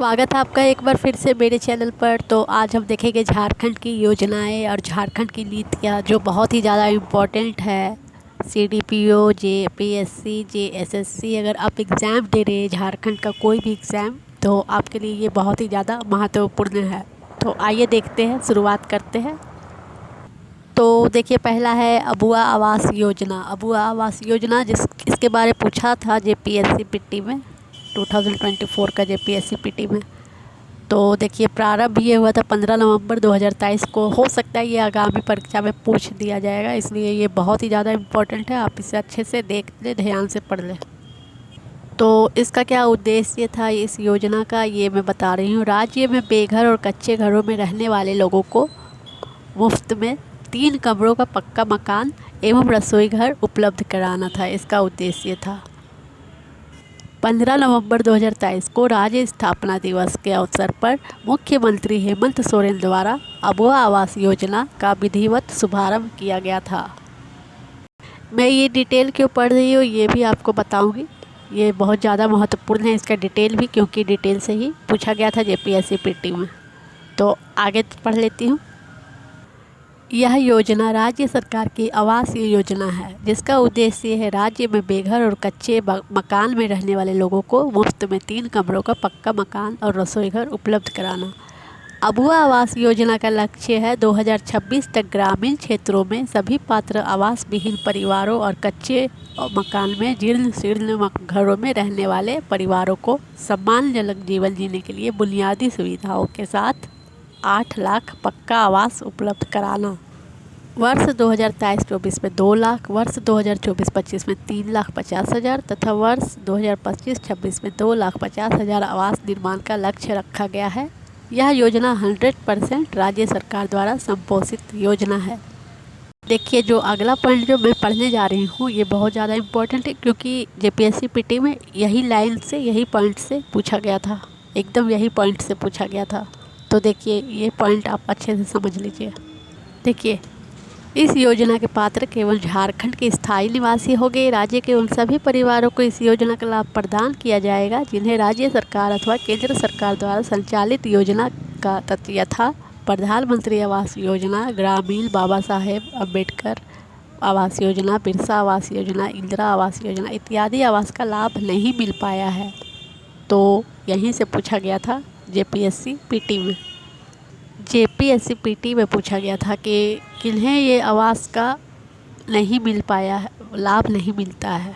स्वागत है आपका एक बार फिर से मेरे चैनल पर। तो आज हम देखेंगे झारखंड की योजनाएं और झारखंड की नीतियां जो बहुत ही ज़्यादा इम्पोर्टेंट है। सीडीपीओ, जेपीएससी, जेएसएससी, अगर आप एग्ज़ाम दे रहे हैं झारखंड का कोई भी एग्ज़ाम, तो आपके लिए ये बहुत ही ज़्यादा महत्वपूर्ण है। तो आइए देखते हैं, शुरुआत करते हैं। तो देखिए, पहला है अबुआ आवास योजना। अबुआ आवास योजना इसके बारे पूछा था जेपीएससी पीटी में, 2024 का जेपीएससी पीटी में। तो देखिए, प्रारंभ ये हुआ था 15 नवंबर 2023 को। हो सकता है ये आगामी परीक्षा में पूछ दिया जाएगा, इसलिए ये बहुत ही ज़्यादा इम्पोर्टेंट है। आप इसे अच्छे से देख लें, ध्यान से पढ़ लें। तो इसका क्या उद्देश्य था इस योजना का, ये मैं बता रही हूँ। राज्य में बेघर और कच्चे घरों में रहने वाले लोगों को मुफ्त में 3 कमरों का पक्का मकान एवं रसोई घर उपलब्ध कराना था, इसका उद्देश्य था। 15 नवंबर 2023 को राज्य स्थापना दिवस के अवसर पर मुख्यमंत्री हेमंत सोरेन द्वारा अबुआ आवास योजना का विधिवत शुभारंभ किया गया था। मैं ये डिटेल क्यों पढ़ रही हूँ ये भी आपको बताऊंगी। ये बहुत ज़्यादा महत्वपूर्ण है इसका डिटेल भी, क्योंकि डिटेल से ही पूछा गया था जेपीएससी पीटी में। तो आगे पढ़ लेती हूँ। यह योजना राज्य सरकार की आवास योजना है, जिसका उद्देश्य है राज्य में बेघर और कच्चे मकान में रहने वाले लोगों को मुफ्त में 3 कमरों का पक्का मकान और रसोई घर उपलब्ध कराना। अबुआ आवास योजना का लक्ष्य है 2026 तक ग्रामीण क्षेत्रों में सभी पात्र आवास विहीन परिवारों और कच्चे मकान में जीर्ण शीर्ण घरों में रहने वाले परिवारों को सम्मानजनक जीवन जीने के लिए बुनियादी सुविधाओं के साथ 8 लाख पक्का आवास उपलब्ध कराना। वर्ष 2023-24 में 2 लाख, वर्ष 2024-25 में 3,50,000 तथा वर्ष 2025-26 में 2,50,000 आवास निर्माण का लक्ष्य रखा गया है। यह योजना 100% राज्य सरकार द्वारा संपोषित योजना है। देखिए, जो अगला पॉइंट जो मैं पढ़ने जा रही हूँ ये बहुत ज़्यादा इम्पोर्टेंट है, क्योंकि जेपीएससी पीटी में यही लाइन से, यही पॉइंट से पूछा गया था, एकदम यही पॉइंट से पूछा गया था। तो देखिए, ये पॉइंट आप अच्छे से समझ लीजिए। देखिए, इस योजना के पात्र केवल झारखंड के स्थायी निवासी होंगे। राज्य के उन सभी परिवारों को इस योजना का लाभ प्रदान किया जाएगा जिन्हें राज्य सरकार अथवा केंद्र सरकार द्वारा संचालित योजना का यथा प्रधानमंत्री आवास योजना, ग्रामीण बाबा साहेब अम्बेडकर आवास योजना, बिरसा आवास योजना, इंदिरा आवास योजना इत्यादि आवास का लाभ नहीं मिल पाया है। तो यहीं से पूछा गया था जेपीएससी पीटी में। जेपीएससी पीटी में पूछा गया था कि किन्हें ये आवास का नहीं मिल पाया है, लाभ नहीं मिलता है,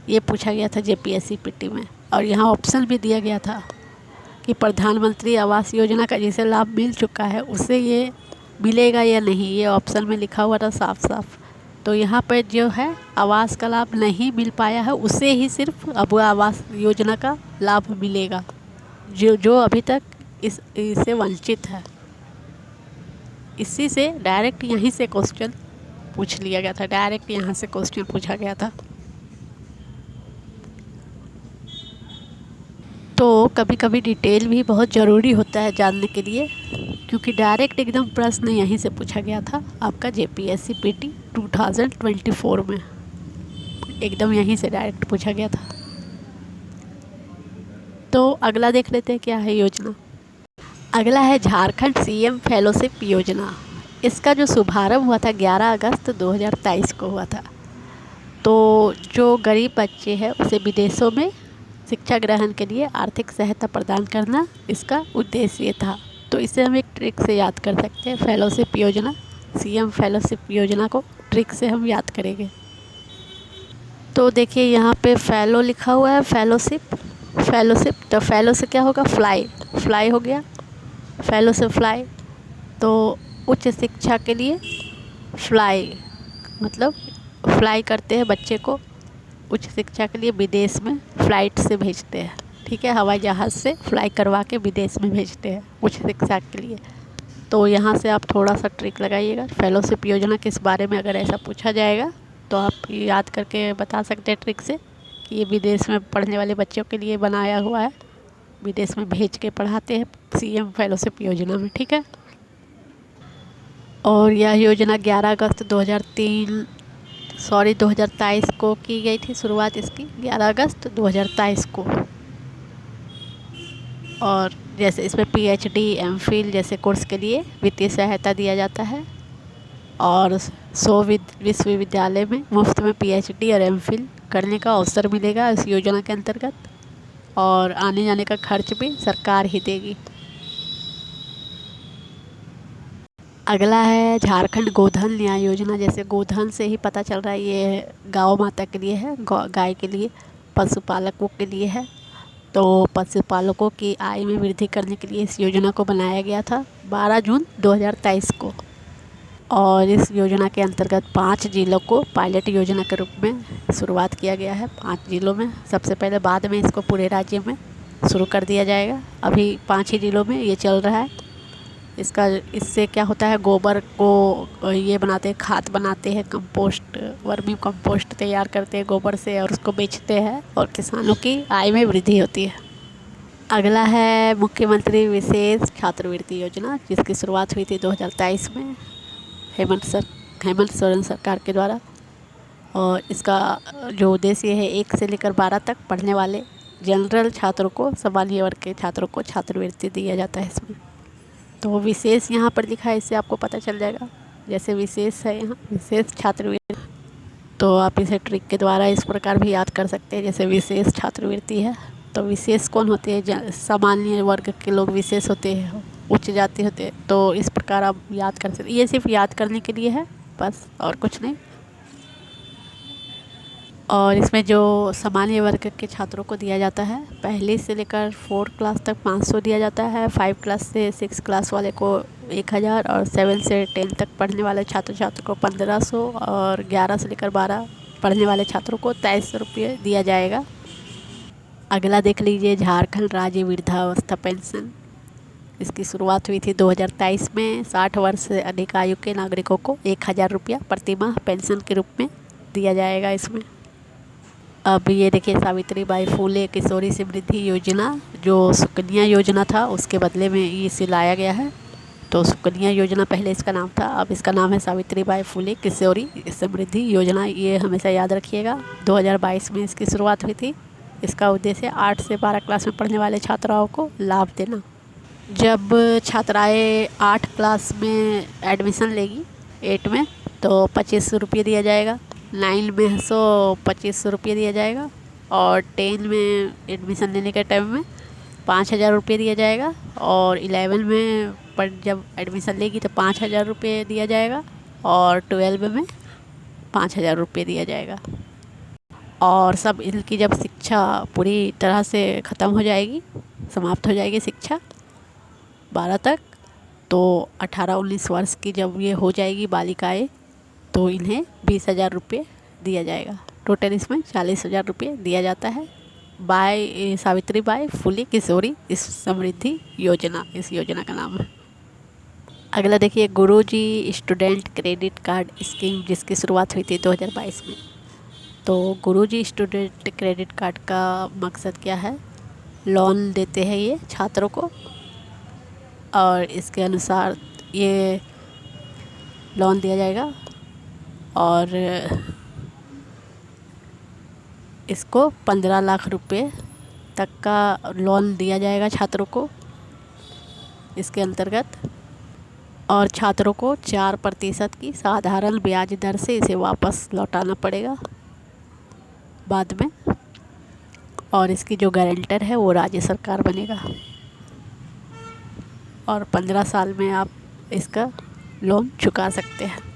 ये पूछा गया था जेपीएससी पीटी में। और यहाँ ऑप्शन भी दिया गया था कि प्रधानमंत्री आवास योजना का जिसे लाभ मिल चुका है उसे ये मिलेगा या नहीं, ये ऑप्शन में लिखा हुआ था साफ साफ। तो यहाँ पर जो है आवास का लाभ नहीं मिल पाया है उसे ही सिर्फ अबुआ आवास योजना का लाभ मिलेगा, जो अभी तक इससे वंचित है। इसी से डायरेक्ट यहीं से क्वेश्चन पूछ लिया गया था, डायरेक्ट यहाँ से क्वेश्चन पूछा गया था। तो कभी कभी डिटेल भी बहुत ज़रूरी होता है जानने के लिए, क्योंकि डायरेक्ट एकदम प्रश्न यहीं से पूछा गया था आपका जेपीएससी पीटी 2024 में, एकदम यहीं से डायरेक्ट पूछा गया था। तो अगला देख लेते हैं क्या है योजना। अगला है झारखंड सीएम फेलोशिप योजना। इसका जो शुभारंभ हुआ था 11 अगस्त 2023 को हुआ था। तो जो गरीब बच्चे हैं उसे विदेशों में शिक्षा ग्रहण के लिए आर्थिक सहायता प्रदान करना इसका उद्देश्य था। तो इसे हम एक ट्रिक से याद कर सकते हैं, फेलोशिप योजना, सीएम फेलोशिप योजना को ट्रिक से हम याद करेंगे। तो देखिए, यहाँ पे फेलो लिखा हुआ है, फेलोशिप। तो फेलो से क्या होगा, फ्लाई हो गया, फेलो से फ्लाई। तो उच्च शिक्षा के लिए फ्लाई, मतलब फ्लाई करते हैं बच्चे को उच्च शिक्षा के लिए विदेश में फ़्लाइट से भेजते हैं, ठीक है, हवाई जहाज़ से फ्लाई करवा के विदेश में भेजते हैं उच्च शिक्षा के लिए। तो यहाँ से आप थोड़ा सा ट्रिक लगाइएगा, फेलोशिप योजना किस बारे में अगर ऐसा पूछा जाएगा तो आप याद करके बता सकते हैं ट्रिक से कि ये विदेश में पढ़ने वाले बच्चों के लिए बनाया हुआ है, विदेश में भेज के पढ़ाते हैं सीएम फेलोशिप योजना में, ठीक है। और यह योजना 11 अगस्त 2023 को की गई थी शुरुआत इसकी, 11 अगस्त 2023 को। और जैसे इसमें पीएचडी एमफिल जैसे कोर्स के लिए वित्तीय सहायता दिया जाता है। और 100 विश्वविद्यालय में मुफ्त में पीएचडी और एमफिल करने का अवसर मिलेगा इस योजना के अंतर्गत, और आने जाने का खर्च भी सरकार ही देगी। अगला है झारखंड गोधन न्याय योजना। जैसे गोधन से ही पता चल रहा है ये गौ माता के लिए है, गाय के लिए, पशुपालकों के लिए है। तो पशुपालकों की आय में वृद्धि करने के लिए इस योजना को बनाया गया था 12 जून 2023 को। और इस योजना के अंतर्गत 5 जिलों को पायलट योजना के रूप में शुरुआत किया गया है। 5 जिलों में सबसे पहले, बाद में इसको पूरे राज्य में शुरू कर दिया जाएगा। अभी 5 ही जिलों में ये चल रहा है। इससे क्या होता है, गोबर को ये बनाते हैं, खाद बनाते हैं, कंपोस्ट, वर्मी कंपोस्ट तैयार करते हैं गोबर से और उसको बेचते हैं और किसानों की आय में वृद्धि होती है। अगला है मुख्यमंत्री विशेष छात्रवृत्ति योजना, जिसकी शुरुआत हुई थी 2023 में हेमंत सोरेन सरकार के द्वारा। और इसका जो उद्देश्य है 1 से लेकर 12 तक पढ़ने वाले जनरल छात्रों को, सामान्य वर्ग के छात्रों को छात्रवृत्ति दिया जाता है इसमें। तो विशेष यहाँ पर लिखा है, इससे आपको पता चल जाएगा। जैसे विशेष है यहाँ विशेष छात्रवृत्ति, तो आप इसे ट्रिक के द्वारा इस प्रकार भी याद कर सकते हैं। जैसे विशेष छात्रवृत्ति है तो विशेष कौन होते हैं, सामान्य वर्ग के लोग विशेष होते हैं, उच्च जाति होते हैं। तो इस प्रकार आप याद कर सकते हैं। ये सिर्फ याद करने के लिए है बस, और कुछ नहीं। और इसमें जो सामान्य वर्ग के छात्रों को दिया जाता है, पहले से लेकर 4 क्लास तक 500 दिया जाता है, 5 क्लास से 6 क्लास वाले को 1000, और 7 से 10 तक पढ़ने वाले छात्र को 1500, और 11 से लेकर 12 पढ़ने वाले छात्रों को 2300 रुपये दिया जाएगा। अगला देख लीजिए, झारखंड राज्य वृद्धावस्था पेंशन। इसकी शुरुआत हुई थी 2023 में। 60 वर्ष से अधिक आयु के नागरिकों को 1000 रुपया प्रतिमाह पेंशन के रूप में दिया जाएगा इसमें। अब ये देखिए, सावित्रीबाई फुले किशोरी समृद्धि योजना, जो सुकन्या योजना था उसके बदले में इसे लाया गया है। तो सुकन्या योजना पहले इसका नाम था, अब इसका नाम है सावित्रीबाई फुले किशोरी समृद्धि योजना। ये हमेशा याद रखिएगा। 2022 में इसकी शुरुआत हुई थी। इसका उद्देश्य 8 से 12 क्लास में पढ़ने वाले छात्राओं को लाभ देना। जब छात्राएँ 8 क्लास में एडमिशन लेगी, 8 में, तो 2500 रुपये दिया जाएगा। 9 में 2500 रुपये दिया जाएगा। और 10 में एडमिशन लेने के टाइम में 5000 रुपये दिया जाएगा। और 11 में जब एडमिशन लेगी तो 5000 रुपये दिया जाएगा। और 12 में 5000 रुपये दिया जाएगा। और सब इनकी जब शिक्षा पूरी तरह से ख़त्म हो जाएगी, समाप्त हो जाएगी शिक्षा 12 तक, तो 18-19 वर्ष की जब ये हो जाएगी बालिकाएँ, तो इन्हें 20,000 रुपये दिया जाएगा। टोटल इसमें 40,000 रुपये दिया जाता है। सावित्रीबाई फुले किशोरी इस समृद्धि योजना, इस योजना का नाम है। अगला देखिए, गुरुजी स्टूडेंट क्रेडिट कार्ड स्कीम, जिसकी शुरुआत हुई थी 2022 में। तो गुरुजी स्टूडेंट क्रेडिट कार्ड का मकसद क्या है, लोन देते हैं ये छात्रों को, और इसके अनुसार ये लोन दिया जाएगा। और इसको 15 लाख रुपए तक का लोन दिया जाएगा छात्रों को इसके अंतर्गत। और छात्रों को 4% की साधारण ब्याज दर से इसे वापस लौटाना पड़ेगा बाद में। और इसकी जो गारंटर है वो राज्य सरकार बनेगा। और 15 साल में आप इसका लोन चुका सकते हैं।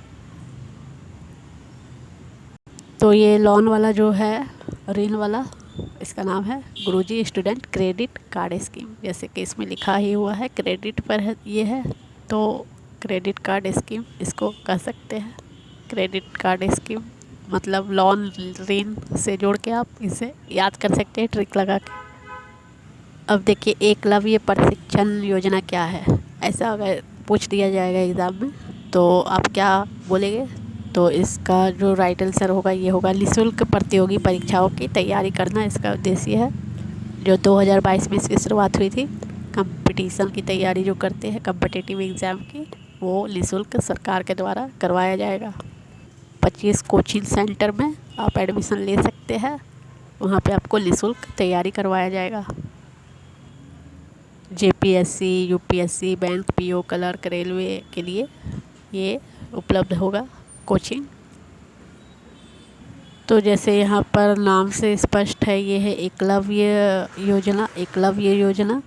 तो ये लोन वाला जो है, ऋण वाला, इसका नाम है गुरुजी स्टूडेंट क्रेडिट कार्ड स्कीम। जैसे कि इसमें लिखा ही हुआ है, क्रेडिट पर है ये है, तो क्रेडिट कार्ड स्कीम इसको कह सकते हैं। क्रेडिट कार्ड स्कीम मतलब लोन, ऋण से जोड़ के आप इसे याद कर सकते हैं ट्रिक लगा के। अब देखिए, एकलव्य प्रशिक्षण योजना क्या है, ऐसा अगर पूछ दिया जाएगा एग्ज़ाम में तो आप क्या बोलेंगे। तो इसका जो राइट आंसर होगा ये होगा, निःशुल्क प्रतियोगी परीक्षाओं की तैयारी करना इसका उद्देश्य है। जो 2022 में इसकी शुरुआत हुई थी, कंपटीशन की तैयारी जो करते हैं कम्पिटिटिव एग्ज़ाम की, वो निःशुल्क सरकार के द्वारा करवाया जाएगा। 25 कोचिंग सेंटर में आप एडमिशन ले सकते हैं, वहाँ पे आपको निःशुल्क तैयारी करवाया जाएगा। JPSC, UPSC, bank, PO, clerk, railway के लिए ये उपलब्ध होगा कोचिंग। तो जैसे यहाँ पर नाम से स्पष्ट है, ये है एकलव्य योजना। एकलव्य योजना,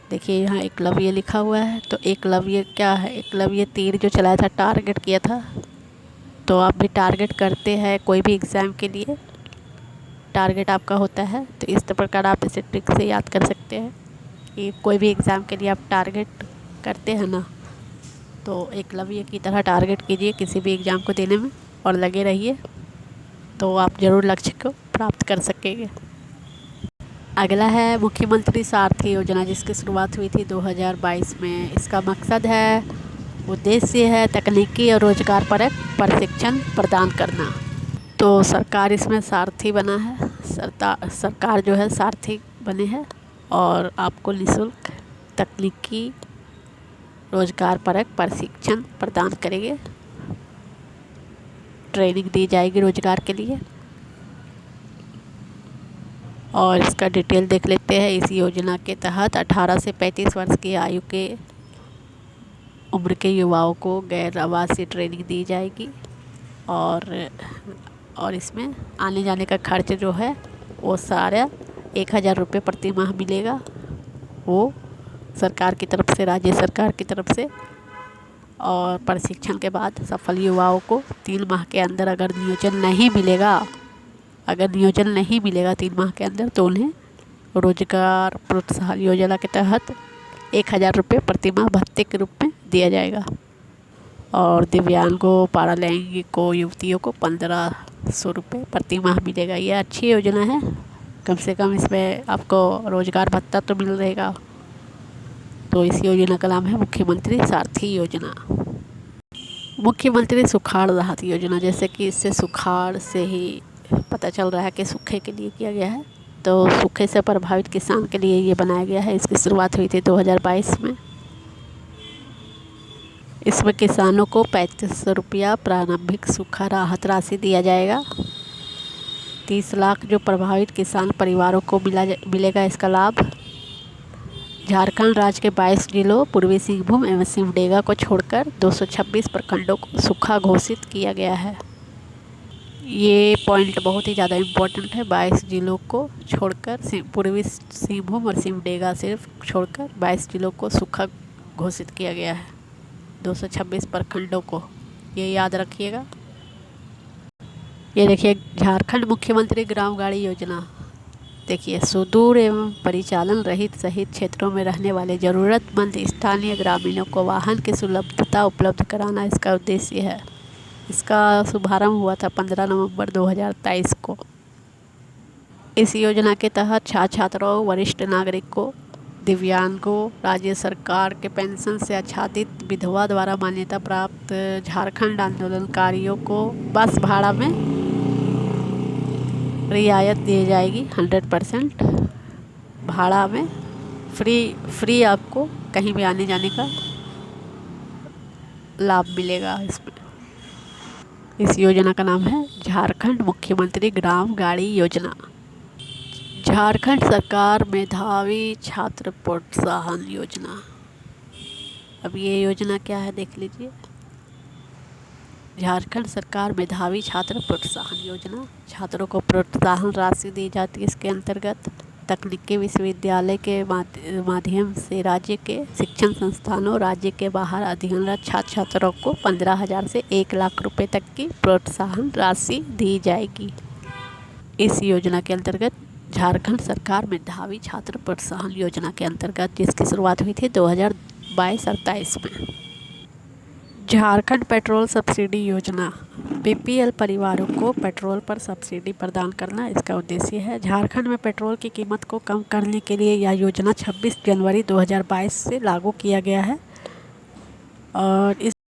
देखिए यहाँ एकलव्य लिखा हुआ है। तो एकलव्य क्या है? एकलव्य तीर जो चलाया था, टारगेट किया था। तो आप भी टारगेट करते हैं कोई भी एग्ज़ाम के लिए, टारगेट आपका होता है। तो इस प्रकार आप इसे ट्रिक से याद कर सकते हैं कि कोई भी एग्ज़ाम के लिए आप टारगेट करते हैं ना, तो एकलव्य की तरह टारगेट कीजिए किसी भी एग्ज़ाम को देने में और लगे रहिए, तो आप ज़रूर लक्ष्य को प्राप्त कर सकेंगे। अगला है मुख्यमंत्री सारथी योजना, जिसकी शुरुआत हुई थी 2022 में। इसका मकसद है, उद्देश्य है तकनीकी और रोजगार परक प्रशिक्षण प्रदान करना। तो सरकार इसमें सारथी बना है, सरकार जो है सारथी बने हैं और आपको निःशुल्क तकनीकी रोजगार परक प्रशिक्षण प्रदान करेंगे, ट्रेनिंग दी जाएगी रोजगार के लिए। और इसका डिटेल देख लेते हैं। इस योजना के तहत 18 से 35 वर्ष की आयु के उम्र के युवाओं को गैर आवासीय ट्रेनिंग दी जाएगी और इसमें आने जाने का खर्च जो है वो सारा 1000 रुपये प्रति माह मिलेगा, वो सरकार की तरफ से, राज्य सरकार की तरफ से। और प्रशिक्षण के बाद सफल युवाओं को 3 माह के अंदर अगर नियोजन नहीं मिलेगा 3 माह के अंदर, तो उन्हें रोजगार प्रोत्साहन योजना के तहत 1000 रुपये प्रति माह भत्ते के रूप में दिया जाएगा। और दिव्यांगों, पैरालैंगिकों, युवतियों को 1500 रुपये प्रति माह मिलेगा। ये अच्छी योजना है, कम से कम इसमें आपको रोजगार भत्ता तो मिल रहेगा। तो इस योजना का नाम है मुख्यमंत्री सारथी योजना। मुख्यमंत्री सुखाड़ राहत योजना, जैसे कि इससे सुखाड़ से ही पता चल रहा है कि सूखे के लिए किया गया है, तो सूखे से प्रभावित किसान के लिए ये बनाया गया है। इसकी शुरुआत हुई थी 2022 में। इसमें किसानों को 3500 रुपया प्रारंभिक सूखा राहत राशि दिया जाएगा। 30 लाख जो प्रभावित किसान परिवारों को मिलेगा इसका लाभ। झारखंड राज्य के 22 जिलों, पूर्वी सिंहभूम एवं सिमडेगा को छोड़कर 226 प्रखंडों को सूखा घोषित किया गया है। ये पॉइंट बहुत ही ज़्यादा इम्पोर्टेंट है। 22 जिलों को छोड़कर, पूर्वी सिंहभूम और सिमडेगा सिर्फ छोड़कर 22 जिलों को सूखा घोषित किया गया है, 226 प्रखंडों को, ये याद रखिएगा। ये देखिए झारखंड मुख्यमंत्री ग्राम गाड़ी योजना। देखिए, सुदूर एवं परिचालन रहित शहरी क्षेत्रों में रहने वाले ज़रूरतमंद स्थानीय ग्रामीणों को वाहन की सुलभता उपलब्ध कराना इसका उद्देश्य है। इसका शुभारंभ हुआ था 15 नवंबर 2023 को। इस योजना के तहत छात्राओं, वरिष्ठ नागरिकों, दिव्यांगों, राज्य सरकार के पेंशन से आच्छादित विधवा द्वारा मान्यता प्राप्त झारखंड आंदोलनकारियों को बस भाड़ा में रियायत दी जाएगी। 100% भाड़ा में फ्री आपको कहीं भी आने जाने का लाभ मिलेगा इसमें। इस योजना का नाम है झारखंड मुख्यमंत्री ग्राम गाड़ी योजना। झारखंड सरकार मेधावी छात्र प्रोत्साहन योजना। अब ये योजना क्या है देख लीजिए। झारखंड सरकार मेधावी छात्र प्रोत्साहन योजना, छात्रों को प्रोत्साहन राशि दी जाती है। इसके अंतर्गत तकनीकी विश्वविद्यालय के माध्यम से राज्य के शिक्षण संस्थानों, राज्य के बाहर अध्ययनरत छात्र छात्राओं को 15,000 से 1 लाख रुपए तक की प्रोत्साहन राशि दी जाएगी। इस योजना के अंतर्गत झारखंड सरकार मेधावी छात्र प्रोत्साहन योजना के अंतर्गत, जिसकी शुरुआत हुई थी 2022-23 में। झारखंड पेट्रोल सब्सिडी योजना, बीपीएल परिवारों को पेट्रोल पर सब्सिडी प्रदान करना इसका उद्देश्य है। झारखंड में पेट्रोल की कीमत को कम करने के लिए यह योजना 26 जनवरी 2022 से लागू किया गया है। और